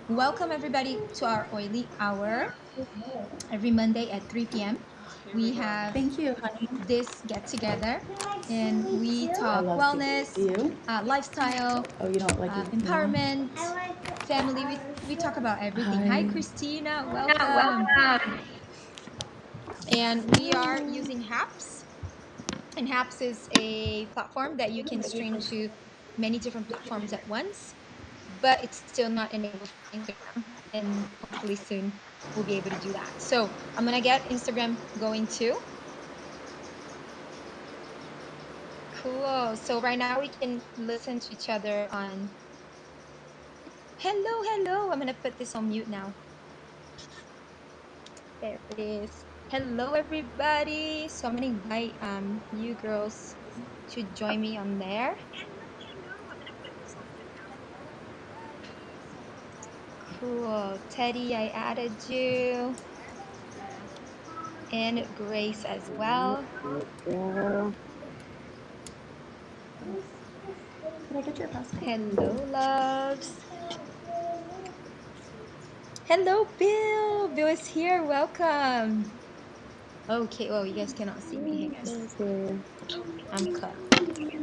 Welcome everybody to our oily hour every Monday at 3 p.m. We have Thank you, honey. this get together and we I talk love sweet. wellness, You? lifestyle, Oh, you don't like it? No. empowerment, family. We talk about everything. Hi, Hi. Christina. Yeah, Welcome. welcome. And we are using Haps. And Haps is a platform that you can stream to many different platforms at once, but it's still not enabled for Instagram. And hopefully soon we'll be able to do that. So I'm gonna get Instagram going too. Cool. So right now we can listen to each other on hello, hello. I'm gonna put this on mute now. There it is. Hello everybody. So I'm gonna invite you girls to join me on there. Cool. Teddy, I added you. And Grace as well. Girl. Can I get your passport? Hello, loves. Hello, Bill. Bill is here. Welcome. Okay. Oh, you guys cannot see me. Hang on. Here. I'm cut. Move it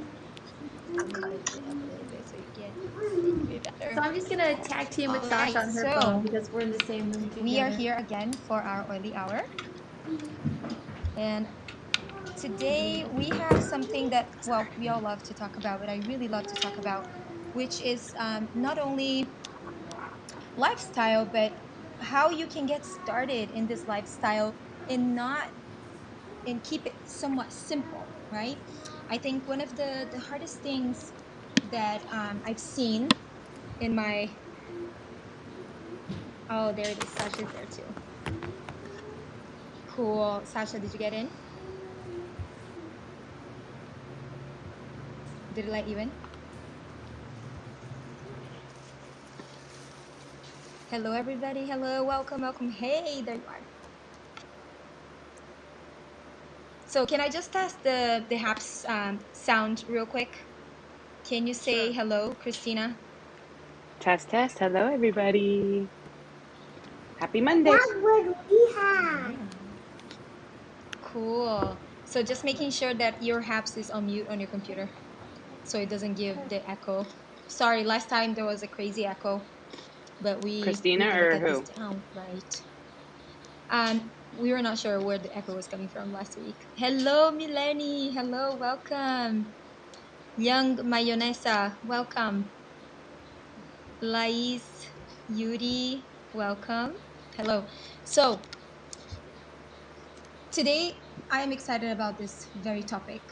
up a little bit so you can see me better. So I'm just gonna tag team with All Sasha right. on her So phone because we're in the same room we are together. here again for our oily hour. And today we have something that, well, we all love to talk about, but I really love to talk about, which is not only lifestyle, but how you can get started in this lifestyle and not and keep it somewhat simple, right? I think one of the hardest things that I've seen in my oh, there it is. Sasha's there too. Cool. Sasha, did you get in? Did it let you in? Hello, everybody. Hello, welcome, welcome. Hey, there you are. So, can I just test the Haps sound real quick? Can you say hello, Christina? Test, test. Hello, everybody. Happy Monday. That's what we had. Cool. So, just making sure that your Haps is on mute on your computer, so it doesn't give the echo. Sorry, last time there was a crazy echo, but we Christina gotta or get this who? down right. We were not sure where the echo was coming from last week. Hello, Mileni. Hello, welcome. Young Mayonesa, welcome. Lais, Yuri, welcome. Hello. So today I am excited about this very topic,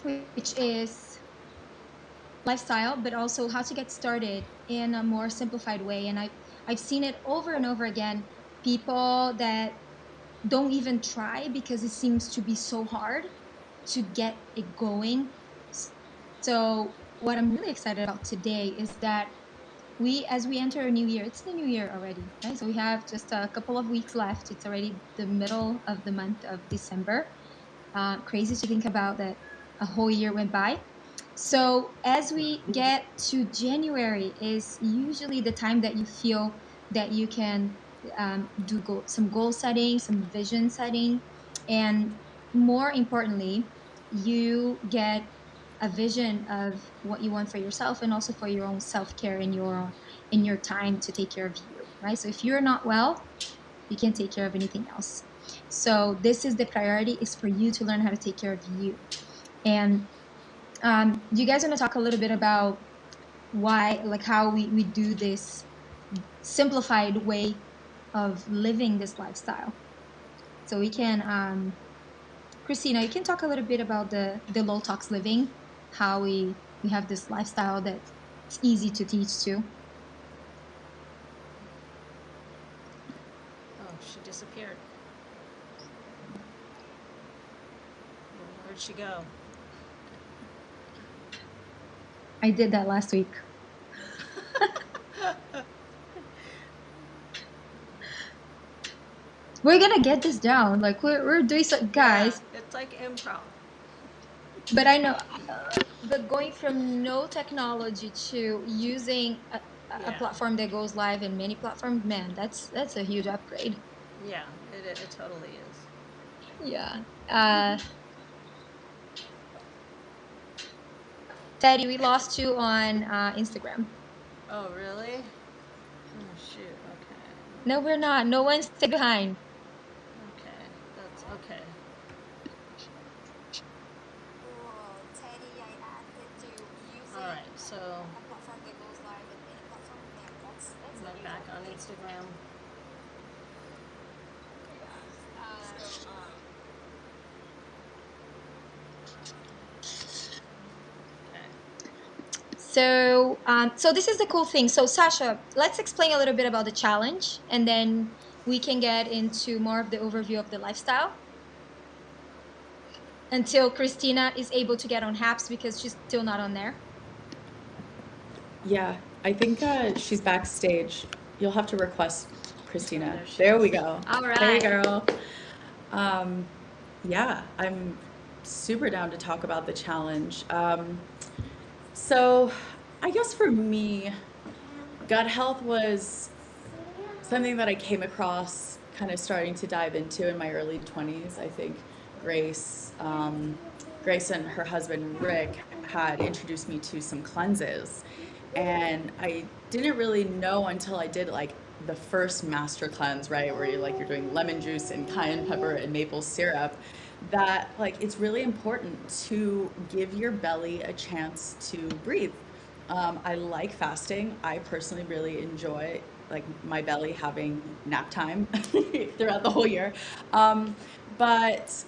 which is lifestyle, but also how to get started in a more simplified way. And I've seen it over and over again. People that don't even try because it seems to be so hard to get it going. So what I'm really excited about today is that as we enter a new year, it's the new year already, right? So we have just a couple of weeks left. It's already the middle of the month of December. Crazy to think about that a whole year went by. So as we get to January is usually the time that you feel that you can do some goal setting, some vision setting, and more importantly, you get a vision of what you want for yourself and also for your own self-care in your time to take care of you, right? So if you're not well, you can't take care of anything else. So this is the priority, is for you to learn how to take care of you. And do you guys want to talk a little bit about why, like how we do this simplified way of living this lifestyle? So we can, Christina, you can talk a little bit about the low tox living, how we have this lifestyle that's easy to teach too. Oh, she disappeared. Where'd she go? I did that last week. We're gonna get this down. Like we're doing so, guys. Yeah, it's like improv. But I know, but going from no technology to using a Yeah. platform that goes live in many platforms, man, that's a huge upgrade. Yeah, it totally is. Yeah. Teddy, we lost you on Instagram. Oh, really? Oh, shoot. Okay. No, we're not. No one stay behind. Okay. That's okay. All right. So am I back on Instagram? Okay. So this is the cool thing. So Sasha, let's explain a little bit about the challenge, and then we can get into more of the overview of the lifestyle until Christina is able to get on Haps because she's still not on there. Yeah, I think she's backstage. You'll have to request Christina. There she There is. we go. All Hey, right. girl. Um, yeah, I'm super down to talk about the challenge. So I guess for me, gut health was something that I came across kind of starting to dive into in my early 20s. I think Grace, Grace and her husband Rick had introduced me to some cleanses. And I didn't really know until I did like the first master cleanse, right? Where you're doing lemon juice and cayenne pepper and maple syrup, that like it's really important to give your belly a chance to breathe. I like fasting. I personally really enjoy like my belly having nap time throughout the whole year. But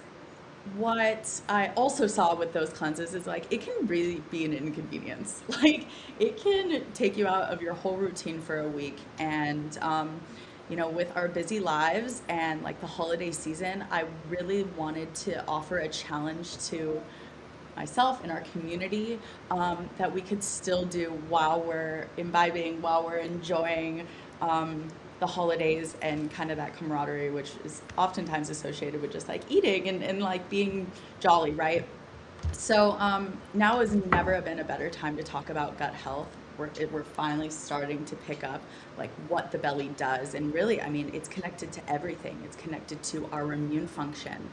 what I also saw with those cleanses is like it can really be an inconvenience. Like it can take you out of your whole routine for a week. And with our busy lives and like the holiday season, I really wanted to offer a challenge to myself and our community that we could still do while we're imbibing, while we're enjoying the holidays and kind of that camaraderie, which is oftentimes associated with just like eating and like being jolly, right? So now has never been a better time to talk about gut health. We're finally starting to pick up like what the belly does, and really, I mean, it's connected to everything. It's connected to our immune function.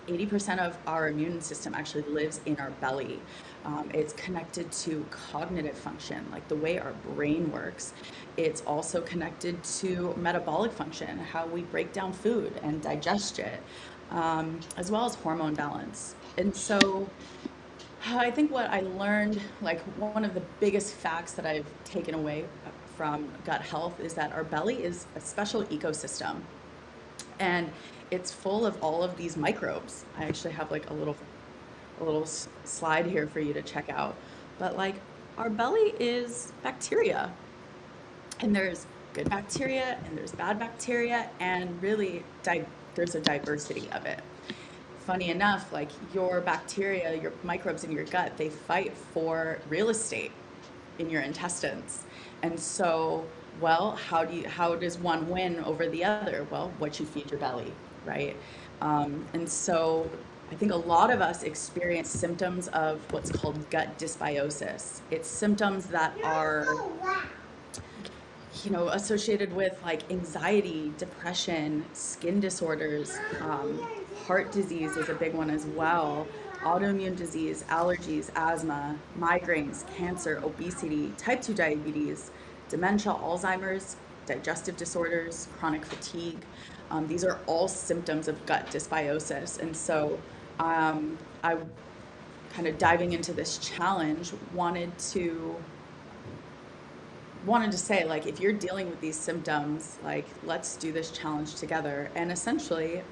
80% of our immune system actually lives in our belly. It's connected to cognitive function, like the way our brain works. It's also connected to metabolic function, how we break down food and digest it, as well as hormone balance. And so I think what I learned, like one of the biggest facts that I've taken away from gut health is that our belly is a special ecosystem, and it's full of all of these microbes. I actually have like a little slide here for you to check out. But like our belly is bacteria, and there's good bacteria and there's bad bacteria, and really there's a diversity of it. Funny enough, like your bacteria, your microbes in your gut, they fight for real estate in your intestines. And so, well, how does one win over the other? Well, what you feed your belly, right? And so I think a lot of us experience symptoms of what's called gut dysbiosis. It's symptoms that are associated with like anxiety, depression, skin disorders, heart disease is a big one as well, autoimmune disease, allergies, asthma, migraines, cancer, obesity, type 2 diabetes, dementia, Alzheimer's, digestive disorders, chronic fatigue. These are all symptoms of gut dysbiosis. And so I kind of diving into this challenge wanted to say, like, if you're dealing with these symptoms, like, let's do this challenge together. And essentially,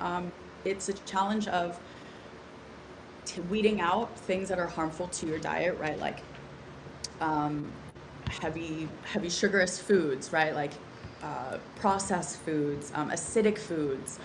it's a challenge of weeding out things that are harmful to your diet, right? Like heavy sugarous foods, right? Like processed foods, acidic foods.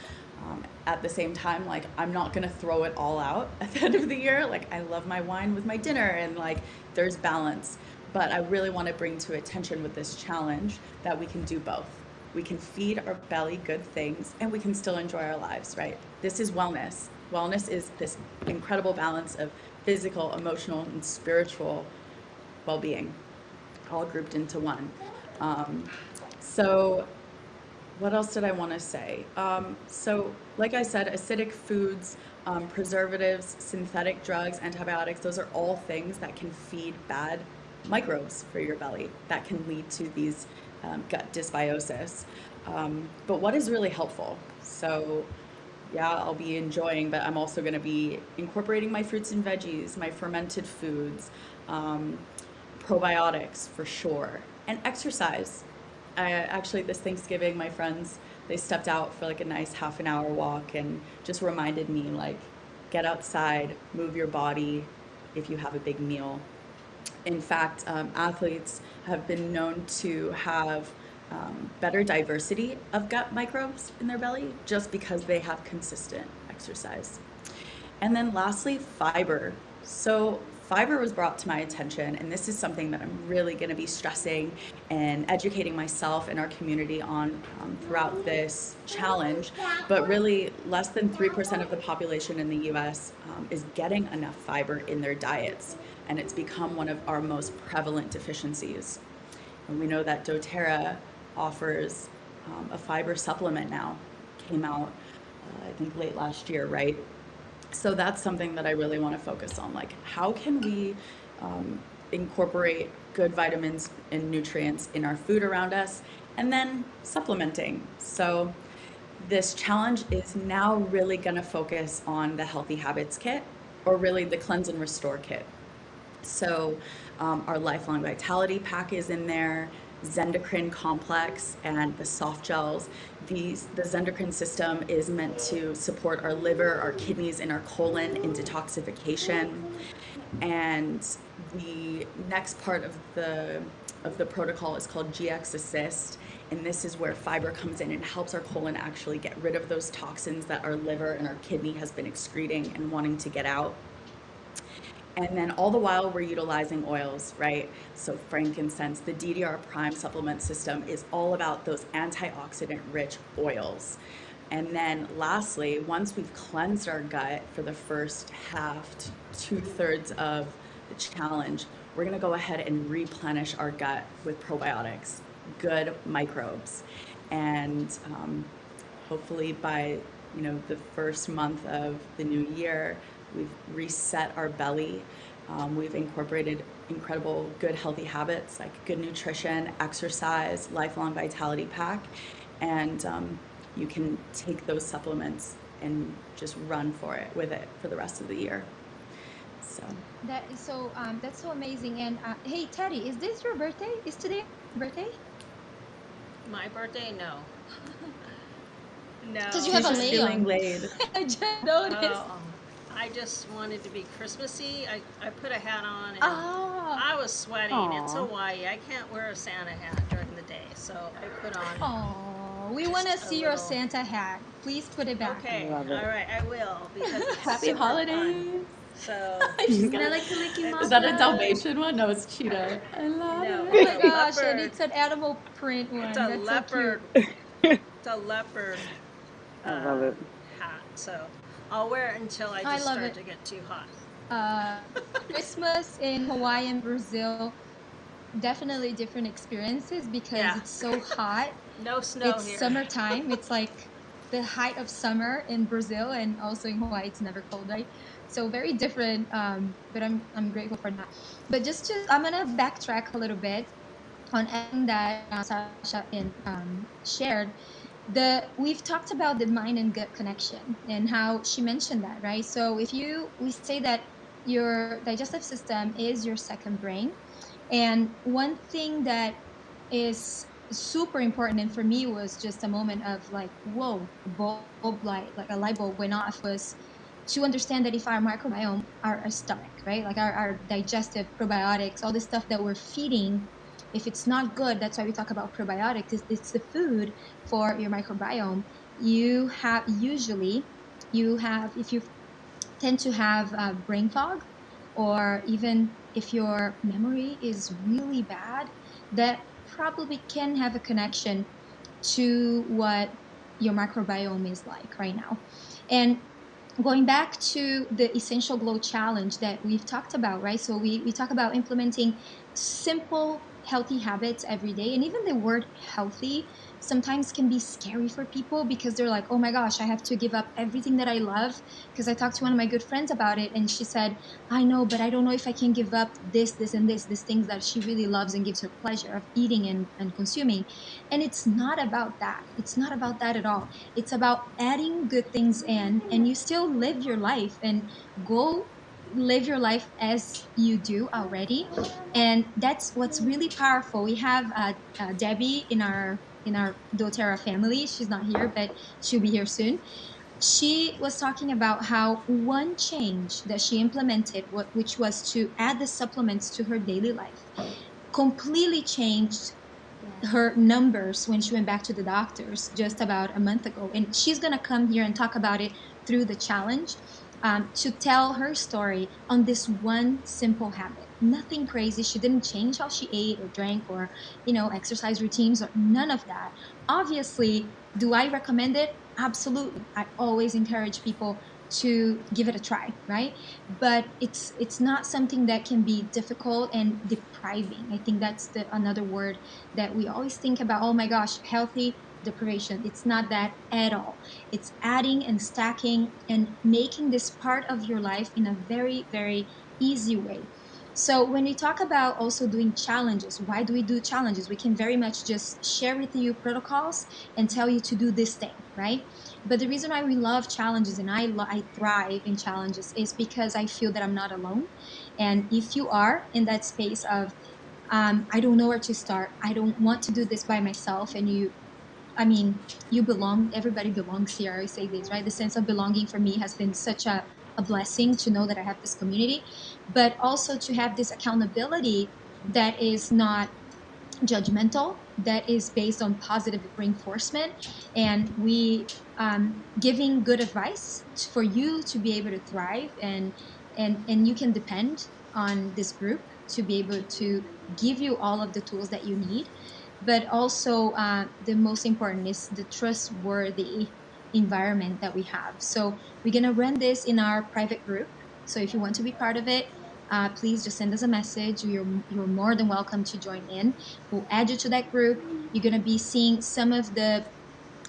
At the same time, like I'm not gonna throw it all out at the end of the year. Like I love my wine with my dinner, and like there's balance. But I really want to bring to attention with this challenge that we can do both. We can feed our belly good things and we can still enjoy our lives, right? This is wellness. Wellness is this incredible balance of physical, emotional, and spiritual well-being. all grouped into one. So what else did I want to say? So, like I said, acidic foods, preservatives, synthetic drugs, antibiotics, those are all things that can feed bad microbes for your belly that can lead to these gut dysbiosis. But what is really helpful? So, yeah, I'll be enjoying, but I'm also going to be incorporating my fruits and veggies, my fermented foods, probiotics for sure, and exercise. Actually, this Thanksgiving, my friends, they stepped out for like a nice half an hour walk and just reminded me, like, get outside, move your body if you have a big meal. In fact, athletes have been known to have better diversity of gut microbes in their belly just because they have consistent exercise. And then lastly, fiber. So fiber was brought to my attention, and this is something that I'm really going to be stressing and educating myself and our community on throughout this challenge. But really, less than 3% of the population in the US is getting enough fiber in their diets, and it's become one of our most prevalent deficiencies. And we know that doTERRA offers a fiber supplement now, came out, I think, late last year, right? So that's something that I really want to focus on. Like, how can we incorporate good vitamins and nutrients in our food around us, and then supplementing. So this challenge is now really going to focus on the Healthy Habits Kit, or really the Cleanse and Restore Kit. So our Lifelong Vitality Pack is in there, Zendocrine Complex, and the soft gels. The Zendocrine system is meant to support our liver, our kidneys, and our colon in detoxification. And the next part of the protocol is called GX Assist, and this is where fiber comes in and helps our colon actually get rid of those toxins that our liver and our kidney has been excreting and wanting to get out. And then all the while we're utilizing oils, right? So frankincense, the DDR Prime supplement system is all about those antioxidant rich oils. And then lastly, once we've cleansed our gut for the first half to 2/3 of the challenge, we're gonna go ahead and replenish our gut with probiotics, good microbes. And hopefully by the first month of the new year, we've reset our belly. We've incorporated incredible good healthy habits like good nutrition, exercise, Lifelong Vitality Pack, and you can take those supplements and just run with it for the rest of the year. So That is so that's so amazing. And hey, Teddy, is this your birthday? Is today your birthday? My birthday? No. No. Because you have she's a just Leo. feeling laid. I just noticed. Oh, I just wanted to be Christmassy. I put a hat on and Oh, I was sweating. It's Aw. Hawaii. I can't wear a Santa hat during the day, so I put on. oh, we Just want to a see your little- Santa hat. Please put it back. Okay, all Love it. right, I will because it's Happy super holidays. fun. So She's And I gonna- like the Mickey Mouse. Is that a one. Dalmatian one? No, it's cheetah. I love No. Oh my it. gosh, and Leopard. it's an animal print one. it's a That's leopard. so cute. It's a leopard I love it. hat. So I'll wear it until I I just love start it. to get too hot. Christmas in Hawaii and Brazil, definitely different experiences because Yeah. it's so hot. No snow It's here. summertime. It's like the height of summer in Brazil, and also in Hawaii, it's never cold, right? So very different. But I'm grateful for that. But I'm gonna backtrack a little bit on everything that Sasha shared. We've talked about the mind and gut connection and how she mentioned that, right? So we say that your digestive system is your second brain, and one thing that is super important, and for me was just a moment of like, whoa, bulb light, like a light bulb went off, was to understand that if our microbiome, our stomach, right, like our digestive probiotics, all the stuff that we're feeding, if it's not good, that's why we talk about probiotics, it's the food for your microbiome. If you tend to have brain fog, or even if your memory is really bad, that probably can have a connection to what your microbiome is like right now. And going back to the Essential Glow Challenge that we've talked about, right? So we talk about implementing simple healthy habits every day. And even the word healthy sometimes can be scary for people because they're like, oh my gosh, I have to give up everything that I love. Because I talked to one of my good friends about it, and she said, I know, but I don't know if I can give up this, and these things that she really loves and gives her pleasure of eating and consuming. And it's not about that. It's not about that at all. It's about adding good things in, and you still live your life and go live your life as you do already. And that's what's really powerful. We have Debbie in our doTERRA family. She's not here, but she'll be here soon. She was talking about how one change that she implemented, which was to add the supplements to her daily life, completely changed her numbers when she went back to the doctors just about a month ago. And she's going to come here and talk about it through the challenge, to tell her story on this one simple habit. Nothing crazy. She didn't change how she ate or drank or, exercise routines or none of that. Obviously, do I recommend it? Absolutely. I always encourage people to give it a try, right? But it's not something that can be difficult and depriving. I think that's another word that we always think about. Oh my gosh, healthy deprivation. It's not that at all. It's adding and stacking and making this part of your life in a very, very easy way. So when we talk about also doing challenges, why do we do challenges? We can very much just share with you protocols and tell you to do this thing, right? But the reason why we love challenges and I thrive in challenges is because I feel that I'm not alone. And if you are in that space of, I don't know where to start, I don't want to do this by myself, and you belong, everybody belongs here. I always say this, right? The sense of belonging for me has been such a blessing to know that I have this community, but also to have this accountability that is not judgmental, that is based on positive reinforcement, and we giving good advice for you to be able to thrive, and you can depend on this group to be able to give you all of the tools that you need. But also, the most important is the trustworthy environment that we have. So we're going to run this in our private group. So if you want to be part of it, please just send us a message. You're more than welcome to join in. We'll add you to that group. You're going to be seeing some of the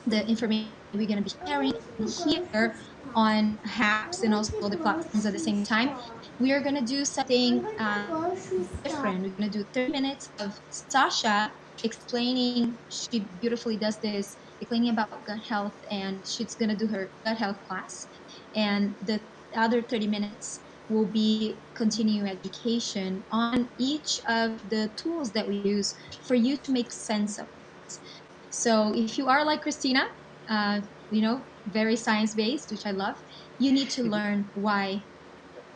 information we're going to be sharing here on HAPS and also the platforms at the same time. We are going to do something different. We're going to do 30 minutes of Sasha explaining, she beautifully does this, explaining about gut health, and she's going to do her gut health class. And the other 30 minutes will be continuing education on each of the tools that we use for you to make sense of it. So if you are like Christina, very science-based, which I love, you need to learn why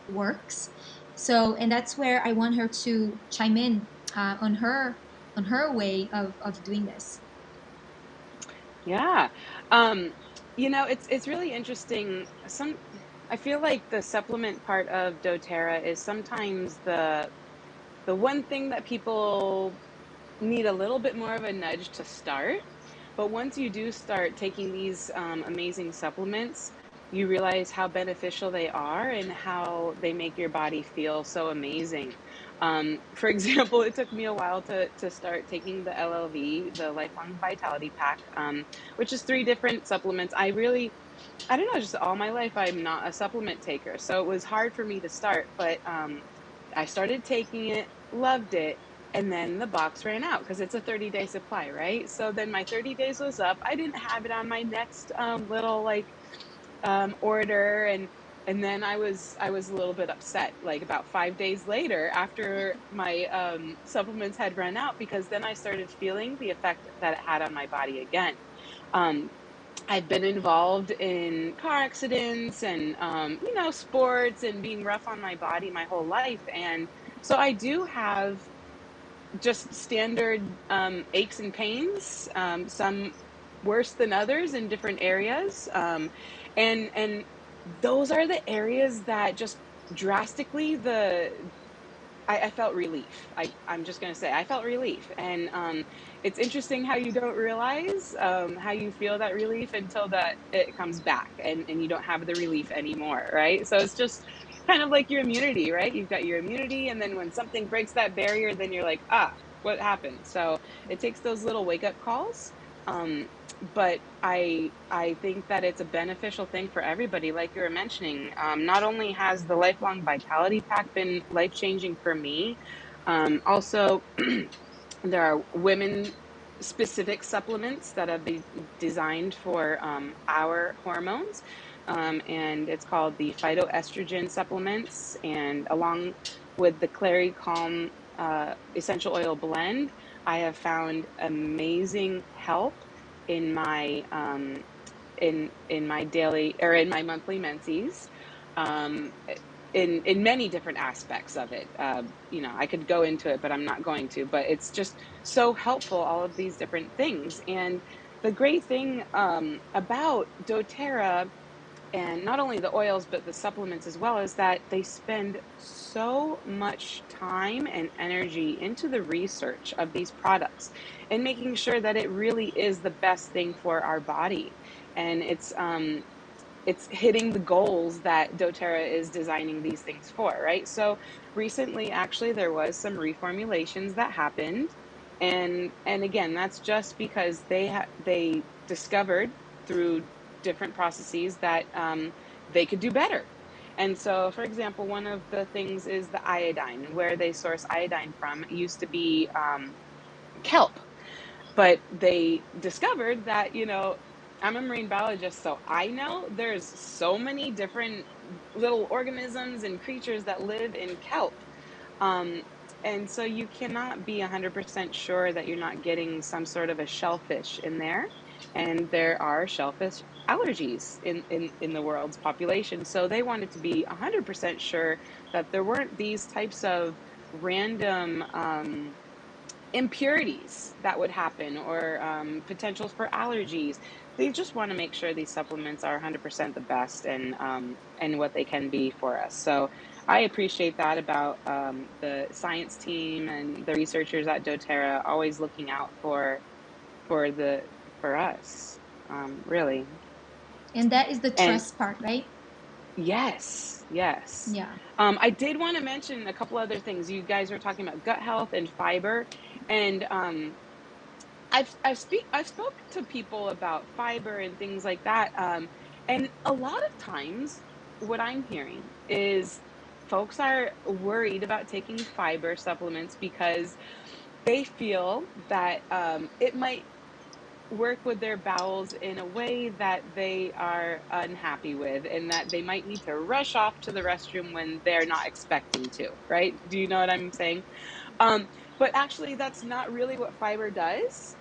it works. So, and that's where I want her to chime in on her way of doing this. Yeah. It's really interesting. I feel like the supplement part of doTERRA is sometimes the one thing that people need a little bit more of a nudge to start. But once you do start taking these amazing supplements, you realize how beneficial they are and how they make your body feel so amazing. For example, it took me a while to start taking the LLV, the Lifelong Vitality Pack, which is 3 different supplements. I don't know, just all my life, I'm not a supplement taker. So it was hard for me to start, but I started taking it, loved it. And then the box ran out because it's a 30-day supply, right? So then my 30 days was up. I didn't have it on my next little order, and then I was a little bit upset. Like about 5 days later, after my supplements had run out, because then I started feeling the effect that it had on my body again. I've been involved in car accidents and sports and being rough on my body my whole life, and so I do have just standard aches and pains, some worse than others in different areas, and those are the areas that just drastically I felt relief. I'm just going to say I felt relief, and it's interesting how you don't realize how you feel that relief until that it comes back and you don't have the relief anymore, right? So it's just kind of like your immunity, right? You've got your immunity, and then when something breaks that barrier, then you're like, what happened? So it takes those little wake up calls. Um, but I think that it's a beneficial thing for everybody, like you were mentioning. Not only has the Lifelong Vitality Pack been life changing for me, also there are women specific supplements that have been designed for our hormones. And it's called the phytoestrogen supplements. And along with the Clary Calm essential oil blend, I have found amazing help in my in my daily or in my monthly menses. Um, in many different aspects of it. You know, I could go into it, but I'm not going to. But it's just so helpful, all of these different things. And the great thing about doTERRA, and not only the oils, but the supplements as well, is that they spend so much time and energy into the research of these products and making sure that it really is the best thing for our body. And it's hitting the goals that doTERRA is designing these things for, right? So recently, actually, there was some reformulations that happened, and again, that's just because they discovered through different processes that they could do better. And so, for example, one of the things is the iodine, where they source iodine from. It used to be kelp, but they discovered that, you know, I'm a marine biologist, so I know there's so many different little organisms and creatures that live in kelp. Um, and so you cannot be 100% sure that you're not getting some sort of a shellfish in there. And there are shellfish allergies in the world's population. So they wanted to be 100% sure that there weren't these types of random impurities that would happen, or potentials for allergies. They just want to make sure these supplements are 100% the best and what they can be for us. So I appreciate that about the science team and the researchers at doTERRA, always looking out for the for us, really. And that is the And trust part, right? yes, yes. Yeah. I did want to mention a couple other things. You guys were talking about gut health and fiber, and I've spoke to people about fiber and things like that, and a lot of times what I'm hearing is folks are worried about taking fiber supplements because they feel that it might work with their bowels in a way that they are unhappy with, and that they might need to rush off to the restroom when they're not expecting to, right? Do you know what I'm saying? Um, but actually, that's not really what fiber does.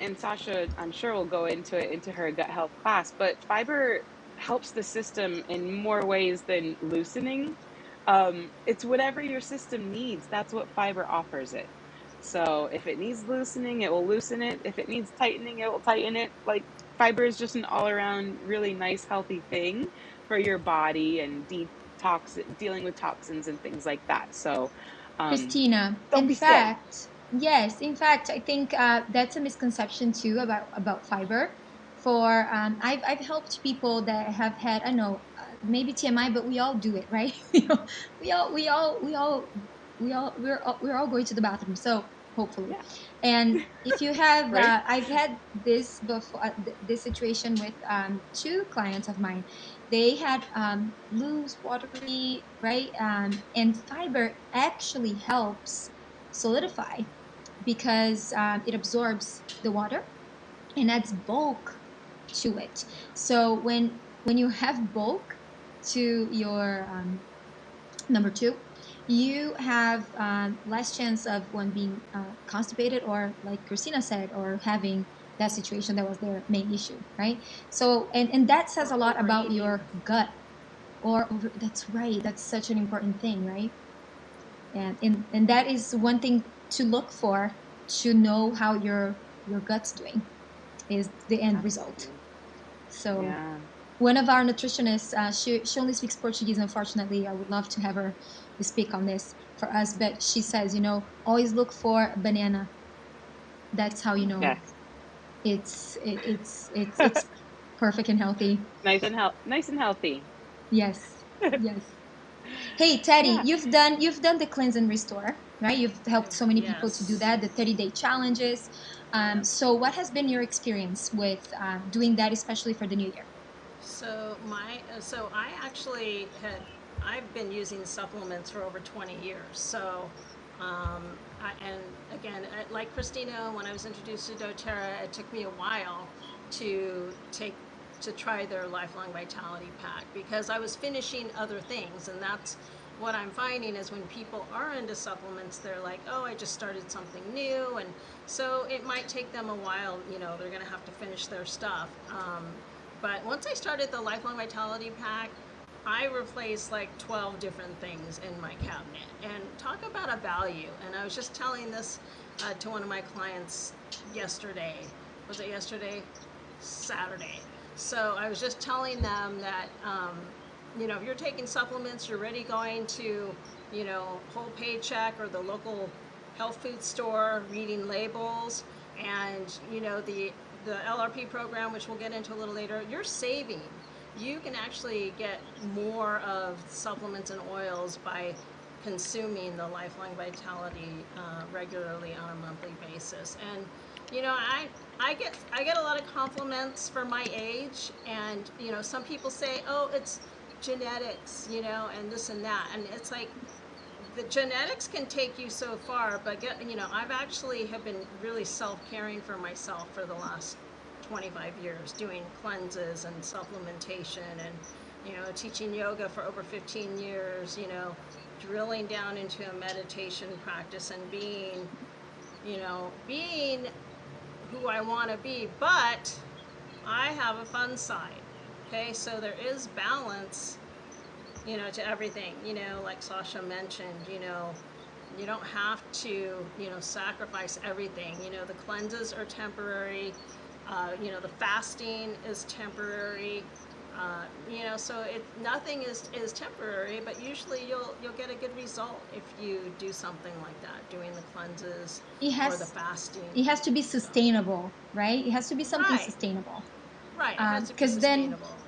And Sasha, I'm sure, will go into it into her gut health class. But fiber helps the system in more ways than loosening. It's whatever your system needs. That's what fiber offers it. So if it needs loosening, it will loosen it. If it needs tightening, it will tighten it. Like, fiber is just an all around really nice, healthy thing for your body and dealing with toxins and things like that. So Christina, don't in be scared. fact, yes, in fact, I think that's a misconception too about fiber. For I've helped people that have had, I know, maybe TMI, but we all do it, right? You know, we're all going to the bathroom, so hopefully. Yeah. And if you have, Right? I've had this before, this situation with two clients of mine. They had loose, watery, right? And fiber actually helps solidify because it absorbs the water and adds bulk to it. So when you have bulk to your number two, you have less chance of one being constipated, or like Christina said, or having that situation that was their main issue, right? So and that says a lot about Overeating. your gut. Or that's right, that's such an important thing, right? And that is one thing to look for, to know how your gut's doing, is the end result. Absolutely. So Yeah. one of our nutritionists, she only speaks Portuguese, unfortunately. I would love to have her speak on this for us, but she says, always look for a banana. That's how you know Yes. it's perfect and healthy. Nice and healthy. Yes, yes. Hey Teddy, Yeah. you've done the cleanse and restore, right? You've helped so many people to do Yes. that, the 30-day challenges. Yep. So what has been your experience with doing that, especially for the new year? So I actually I've been using supplements for over 20 years. So, and again, like Christina, when I was introduced to DoTerra, it took me a while to try their Lifelong Vitality Pack because I was finishing other things, and that's what I'm finding is when people are into supplements, they're like, oh, I just started something new, and so it might take them a while. They're going to have to finish their stuff. But once I started the Lifelong Vitality Pack, I replaced like 12 different things in my cabinet. And talk about a value. And I was just telling this to one of my clients yesterday. Was it yesterday? Saturday. So I was just telling them that, if you're taking supplements, you're already going to, Whole Paycheck or the local health food store, reading labels, and, the LRP program, which we'll get into a little later, you're saving. You can actually get more of supplements and oils by consuming the Lifelong Vitality regularly on a monthly basis. And I get a lot of compliments for my age, and some people say, oh, it's genetics, and this and that, and it's like the genetics can take you so far, but I've actually have been really self-caring for myself for the last 25 years, doing cleanses and supplementation, and teaching yoga for over 15 years, drilling down into a meditation practice and being who I want to be, but I have a fun side. Okay, so there is balance to everything, like Sasha mentioned, you don't have to, sacrifice everything. The cleanses are temporary, the fasting is temporary, so nothing is temporary, but usually you'll get a good result if you do something like that, doing the cleanses or the fasting. It has to be sustainable, right? It has to be something Right. sustainable. Right, it has to be 'Cause then- sustainable.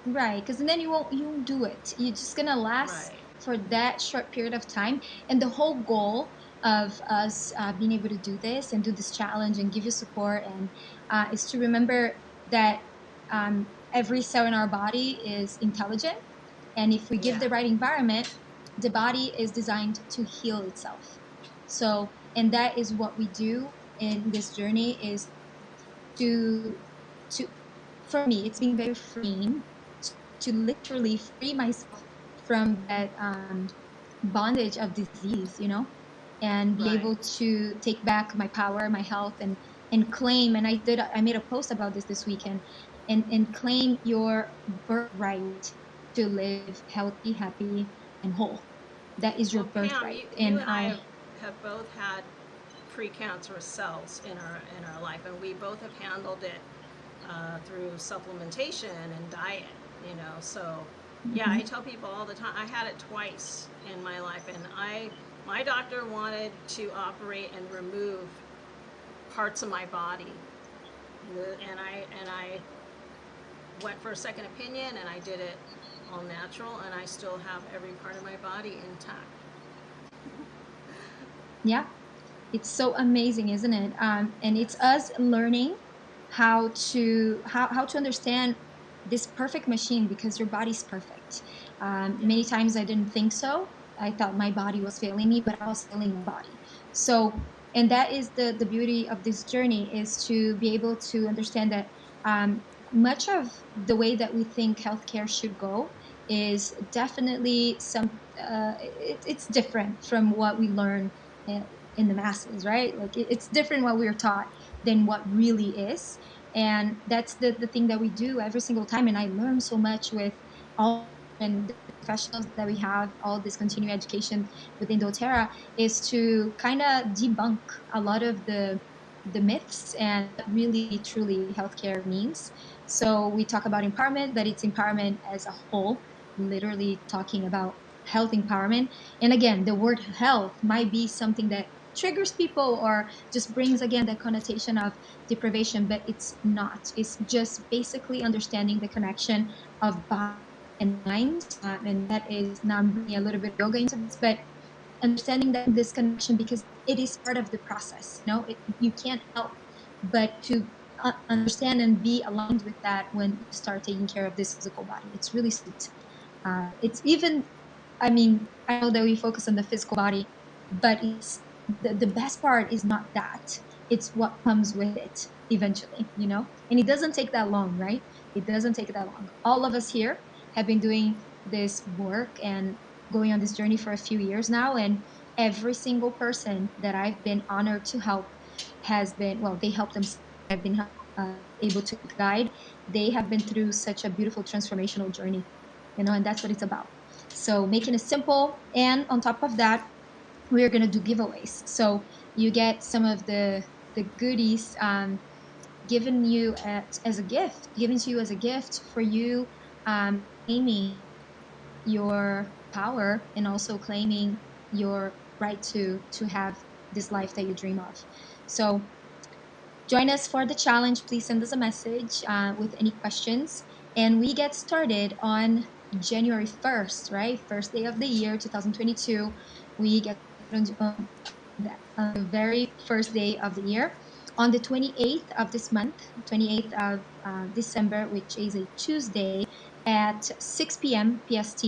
Right, because then you won't do it. You're just gonna last Right. for that short period of time. And the whole goal of us being able to do this and do this challenge and give you support and is to remember that every cell in our body is intelligent, and if we give Yeah. the right environment, the body is designed to heal itself. So, and that is what we do in this journey is to for me, it's been very freeing to literally free myself from that bondage of disease, and be Right. able to take back my power, my health, and claim. And I made a post about this weekend, and claim your birthright to live healthy, happy, and whole. That is your Well, Pam, birthright. you and I have both had precancerous cells in our life, and we both have handled it through supplementation and diet. So yeah, I tell people all the time. I had it twice in my life, and my doctor wanted to operate and remove parts of my body, and I went for a second opinion, and I did it all natural, and I still have every part of my body intact. Yeah, it's so amazing, isn't it? And it's us learning how to understand this perfect machine, because your body's perfect. Many times I didn't think so. I thought my body was failing me, but I was failing my body. So, and that is the beauty of this journey, is to be able to understand that much of the way that we think healthcare should go is definitely it's different from what we learn in the masses, right? Like it's different what we're taught than what really is. And that's the thing that we do every single time. And I learn so much with all and the professionals that we have, all this continuing education within doTERRA, is to kind of debunk a lot of the myths and what really truly healthcare means. So we talk about empowerment, but it's empowerment as a whole, literally talking about health empowerment. And again, the word health might be something that triggers people or just brings again the connotation of deprivation, but it's not. It's just basically understanding the connection of body and mind, and that is now I'm bringing a little bit of yoga into this, but understanding that disconnection, because it is part of the process. You can't help but to understand and be aligned with that when you start taking care of this physical body. It's really sweet. It's even, I mean, I know that we focus on the physical body, but it's the best part is not that. It's what comes with it eventually. And it doesn't take that long, right? It doesn't take that long. All of us here have been doing this work and going on this journey for a few years now, and every single person that I've been honored to help has been, well, they help themselves. I've been able to guide. They have been through such a beautiful transformational journey, and that's what it's about. So making it simple, and on top of that, we're gonna do giveaways. So you get some of the goodies given you as a gift, given to you as a gift for you claiming your power and also claiming your right to have this life that you dream of. So join us for the challenge. Please send us a message with any questions. And we get started on January 1st, right? First day of the year, 2022. We get on the very first day of the year. On the 28th of this month, 28th of December, which is a Tuesday at 6 p.m. PST,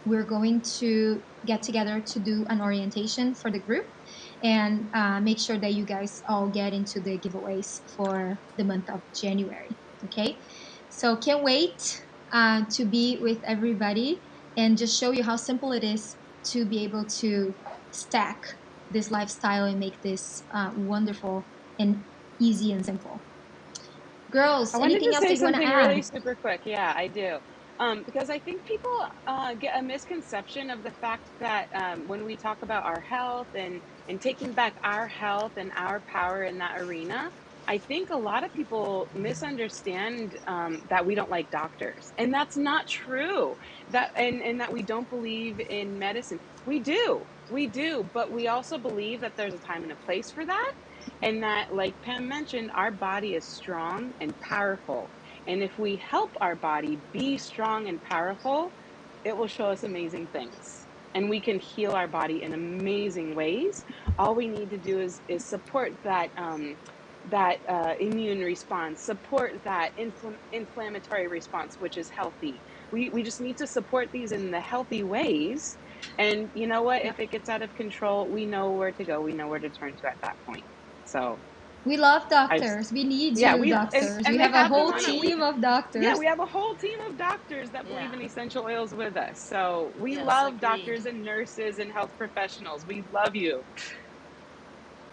we're going to get together to do an orientation for the group and make sure that you guys all get into the giveaways for the month of January. Okay, so can't wait to be with everybody and just show you how simple it is to be able to stack this lifestyle and make this wonderful and easy and simple. Girls, I wanted anything to else say that you want to something add? really super quick. Yeah, I do. Because I think people get a misconception of the fact that when we talk about our health and taking back our health and our power in that arena, I think a lot of people misunderstand that we don't like doctors, and that's not true. And that we don't believe in medicine. We do, but we also believe that there's a time and a place for that, and that, like Pam mentioned, our body is strong and powerful. And if we help our body be strong and powerful, it will show us amazing things. And we can heal our body in amazing ways. All we need to do is support that immune response, support that inflammatory response, which is healthy. We just need to support these in the healthy ways. And you know what? Yeah. If it gets out of control, we know where to go. We know where to turn to at that point. So We love I just, doctors. We need yeah, you, we doctors. We and they have a have them whole on it. team of Yeah, doctors. we have a whole team of doctors that believe Yeah. in essential oils with us. So we Yes, love agreed. doctors and nurses and health professionals. We love you.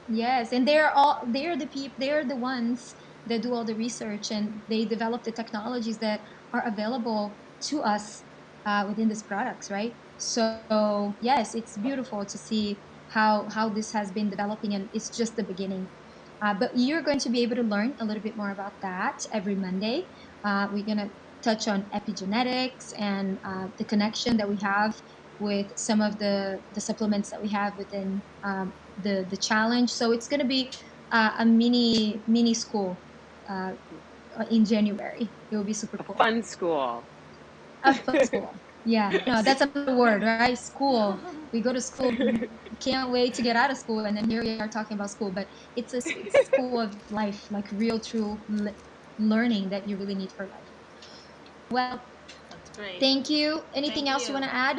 Yes, and they're the ones that do all the research, and they develop the technologies that are available to us within these products, right? So yes, it's beautiful to see how this has been developing, and it's just the beginning. But you're going to be able to learn a little bit more about that every Monday. We're gonna touch on epigenetics and the connection that we have with some of the supplements that we have within the challenge. So it's going to be a mini school uh, in January. It will be super A cool. fun school. A fun school. Yeah, no, that's another word, right? School. We go to school. Can't wait to get out of school, and then here we are talking about school. But it's a school of life, like real, true learning that you really need for life. Well, That's great. thank you. Anything Thank else you you. want to add?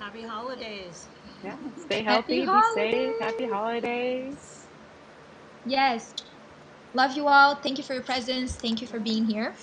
Happy holidays. Yeah. Stay Happy healthy, be safe. Happy holidays. holidays. Yes. Love you all. Thank you for your presence. Thank you for being here.